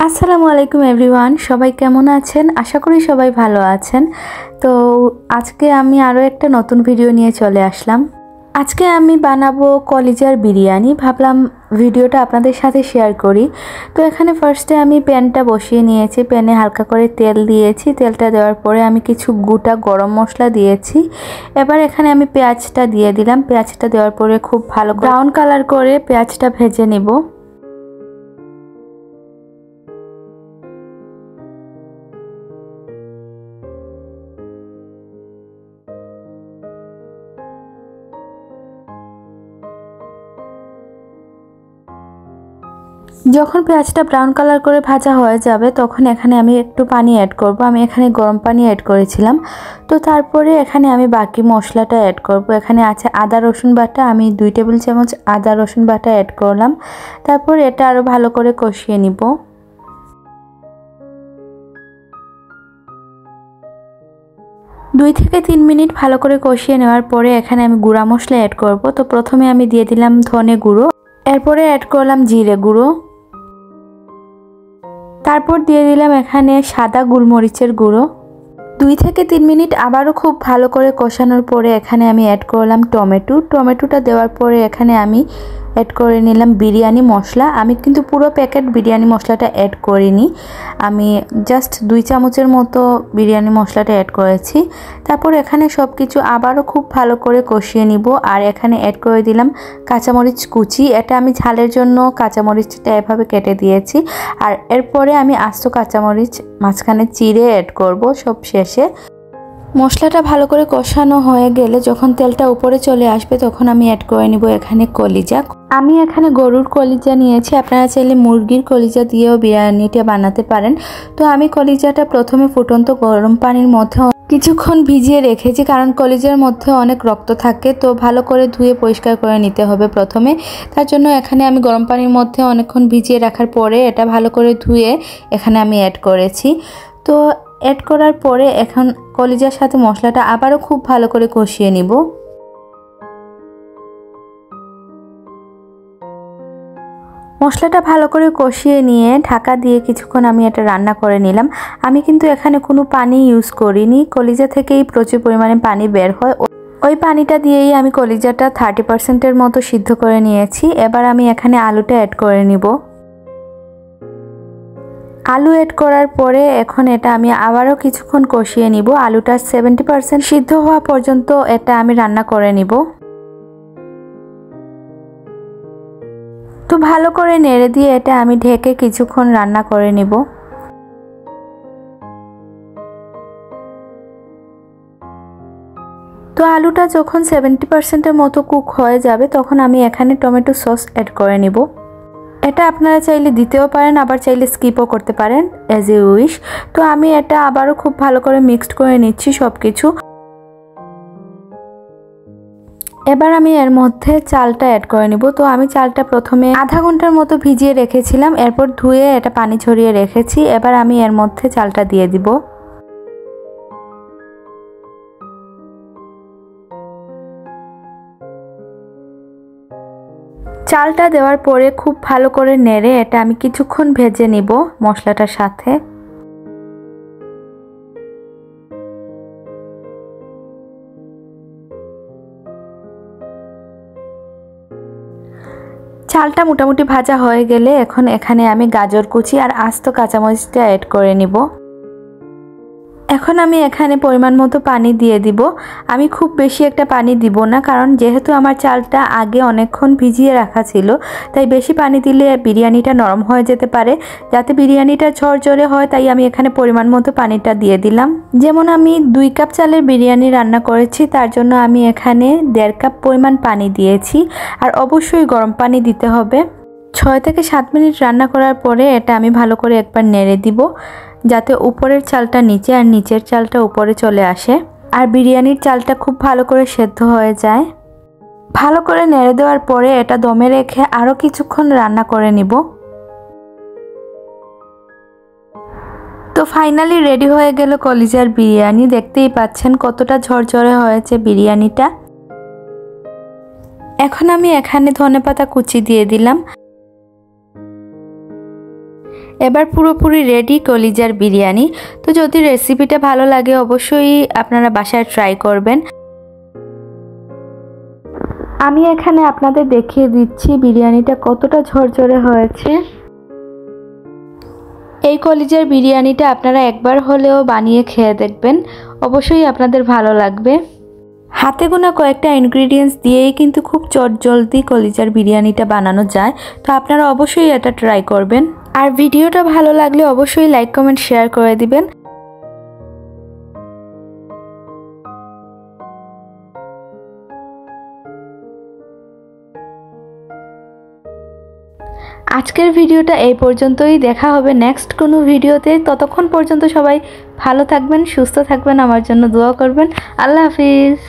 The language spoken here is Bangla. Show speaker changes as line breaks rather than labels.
আসসালামু আলাইকুম এভরিওয়ান, সবাই কেমন আছেন? আশা করি সবাই ভালো আছেন। তো আজকে আমি আরও একটা নতুন ভিডিও নিয়ে চলে আসলাম। আজকে আমি বানাবো কলিজার বিরিয়ানি। ভাবলাম ভিডিওটা আপনাদের সাথে শেয়ার করি। তো এখানে ফার্স্টে আমি প্যানটা বসিয়ে নিয়েছি। প্যানে হালকা করে তেল দিয়েছি। তেলটা দেওয়ার পরে আমি কিছু গোটা গরম মশলা দিয়েছি। এবার এখানে আমি পেঁয়াজটা দিয়ে দিলাম। পেঁয়াজটা দেওয়ার পরে খুব ভালো ব্রাউন কালার করে পেঁয়াজটা ভেজে নেব। যখন পেঁয়াজটা ব্রাউন কালার করে ভাজা হয়ে যাবে তখন এখানে আমি একটু পানি অ্যাড করব। আমি এখানে গরম পানি অ্যাড করেছিলাম। তো তারপরে এখানে আমি বাকি মশলাটা অ্যাড করব। এখানে আছে আদা রসুন বাটা, আমি 2 টেবিল চামচ আদা রসুন বাটা অ্যাড করলাম। তারপর এটা আরও ভালো করে কষিয়ে নিব। 2 থেকে 3 মিনিট ভালো করে কষিয়ে নেওয়ার পরে এখানে আমি গুঁড়া মশলা অ্যাড করব। তো প্রথমে আমি দিয়ে দিলাম ধনে গুঁড়ো, এরপরে অ্যাড করলাম জিরে গুঁড়ো, তারপর দিয়ে দিলাম এখানে সাদা গোলমরিচের গুঁড়ো। 2 থেকে 3 মিনিট আবারও খুব ভালো করে কষানোর পরে এখানে আমি অ্যাড করলাম টমেটোটা দেওয়ার পরে এখানে আমি অ্যাড করে নিলাম বিরিয়ানি মশলা। আমি কিন্তু পুরো প্যাকেট বিরিয়ানি মশলাটা অ্যাড করিনি, আমি জাস্ট 2 চামচের মতো বিরিয়ানি মশলাটা অ্যাড করেছি। তারপর এখানে সব কিছু আবারও খুব ভালো করে কষিয়ে নিব। আর এখানে অ্যাড করে দিলাম কাঁচামরিচ কুচি। এটা আমি ঝালের জন্য কাঁচামরিচটা এভাবে কেটে দিয়েছি। আর এরপরে আমি আস্ত কাঁচামরিচ মাঝখানে চিড়ে অ্যাড করব সব শেষে। মশলাটা ভালো করে কষানো হয়ে গেলে যখন তেলটা উপরে চলে আসবে তখন আমি অ্যাড করে নিব এখানে কলিজা। আমি এখানে গরুর কলিজা নিয়েছি, আপনারা চাইলে মুরগির কলিজা দিয়েও বিরিয়ানিটা বানাতে পারেন। তো আমি কলিজাটা প্রথমে ফুটন্ত গরম পানির মধ্যে কিছুক্ষণ ভিজিয়ে রেখেছি, কারণ কলিজার মধ্যে অনেক রক্ত থাকে। তো ভালো করে ধুয়ে পরিষ্কার করে নিতে হবে প্রথমে। তার জন্য এখানে আমি গরম পানির মধ্যে অনেকক্ষণ ভিজিয়ে রাখার পরে এটা ভালো করে ধুয়ে এখানে আমি অ্যাড করেছি। তো অ্যাড করার পরে এখন কলিজার সাথে মশলাটা আবারও খুব ভালো করে কষিয়ে নিব। মশলাটা ভালো করে কষিয়ে নিয়ে ঢাকা দিয়ে কিছুক্ষণ আমি এটা রান্না করে নিলাম। আমি কিন্তু এখানে কোনো পানি ইউজ করিনি, কলিজা থেকেই প্রচুর পরিমাণে পানি বের হয়। ওই পানিটা দিয়েই আমি কলিজাটা 30%-এর মতো সিদ্ধ করে নিয়েছি। এবার আমি এখানে আলুটা অ্যাড করে নিব। আলু অ্যাড করার পরে এখন এটা আমি আবারও কিছুক্ষণ কষিয়ে নিব। আলুটা 70% সিদ্ধ হওয়া পর্যন্ত এটা আমি রান্না করে নিব। তো ভালো করে নেড়ে দিয়ে এটা আমি ঢেকে কিছুক্ষণ রান্না করে নিব। তো আলুটা যখন 70%-এর মতো কুক হয়ে যাবে তখন আমি এখানে টমেটো সস অ্যাড করে নিব। এটা আপনারা চাইলে দিতেও পারেন, আবার চাইলে স্কিপও করতে পারেন, অ্যাজ ইউ উইশ। তো আমি এটা আবারও খুব ভালো করে মিক্সড করে নিচ্ছি সব কিছু। এবার আমি এর মধ্যে চালটা অ্যাড করে নিব। তো আমি চালটা প্রথমে আধা ঘন্টার মতো ভিজিয়ে রেখেছিলাম, এরপর ধুয়ে এটা পানি ছড়িয়ে রেখেছি। এবার আমি এর মধ্যে চালটা দিয়ে দিব। চালটা দেওয়ার পরে খুব ভালো করে নেড়ে এটা আমি কিছুক্ষণ ভেজে নিব মশলাটার সাথে। চালটা মোটামুটি ভাজা হয়ে গেলে এখন এখানে আমি গাজর কুচি আর আস্ত কাঁচামরিচটা অ্যাড করে নিব। এখন আমি এখানে পরিমাণ মতো পানি দিয়ে দিব। আমি খুব বেশি একটা পানি দিব না, কারণ যেহেতু আমার চালটা আগে অনেকক্ষণ ভিজিয়ে রাখা ছিল, তাই বেশি পানি দিলে বিরিয়ানিটা নরম হয়ে যেতে পারে। যাতে বিরিয়ানিটা ঝরঝরে হয় তাই আমি এখানে পরিমাণ মতো পানিটা দিয়ে দিলাম। যেমন আমি 2 কাপ চালের বিরিয়ানি রান্না করেছি, তার জন্য আমি এখানে 1.5 কাপ পরিমাণ পানি দিয়েছি। আর অবশ্যই গরম পানি দিতে হবে। 6 থেকে 7 মিনিট রান্না করার পরে এটা আমি ভালো করে একবার নেড়ে দিব, যাতে উপরের চালটা নিচে আর নিচের চালটা উপরে চলে আসে আর বিরিয়ানির চালটা খুব ভালো করে সেদ্ধ হয়ে যায়। ভালো করে নেড়ে দেওয়ার পরে এটা দমে রেখে আরও কিছুক্ষণ রান্না করে নিব। তো ফাইনালি রেডি হয়ে গেল কলিজার বিরিয়ানি। দেখতেই পাচ্ছেন কতটা ঝরঝরে হয়েছে বিরিয়ানিটা। এখন আমি এখানে ধনেপাতা কুচি দিয়ে দিলাম। এবার পুরোপুরি রেডি কলিজার বিরিয়ানি। তো যদি রেসিপিটা ভালো লাগে অবশ্যই আপনারা বাসায় ট্রাই করবেন। আমি এখানে আপনাদের দেখিয়ে দিচ্ছি বিরিয়ানিটা কতটা ঝরঝরে হয়েছে। এই কলিজার বিরিয়ানিটা আপনারা একবার হলেও বানিয়ে খেয়ে দেখবেন, অবশ্যই আপনাদের ভালো লাগবে। হাতে গোনা কয়েকটা ইনগ্রিডিয়েন্টস দিয়েই কিন্তু খুব চটজলদি কলিজার বিরিয়ানিটা বানানো যায়। তো আপনারা অবশ্যই এটা ট্রাই করবেন। আর ভিডিওটা ভালো লাগলে অবশ্যই লাইক কমেন্ট শেয়ার করে দিবেন। আজকের ভিডিওটা এই পর্যন্তই, দেখা হবে নেক্সট কোনো ভিডিওতে। ততক্ষণ পর্যন্ত সবাই ভালো থাকবেন, সুস্থ থাকবেন, আমার জন্য দোয়া করবেন। আল্লাহ হাফিজ।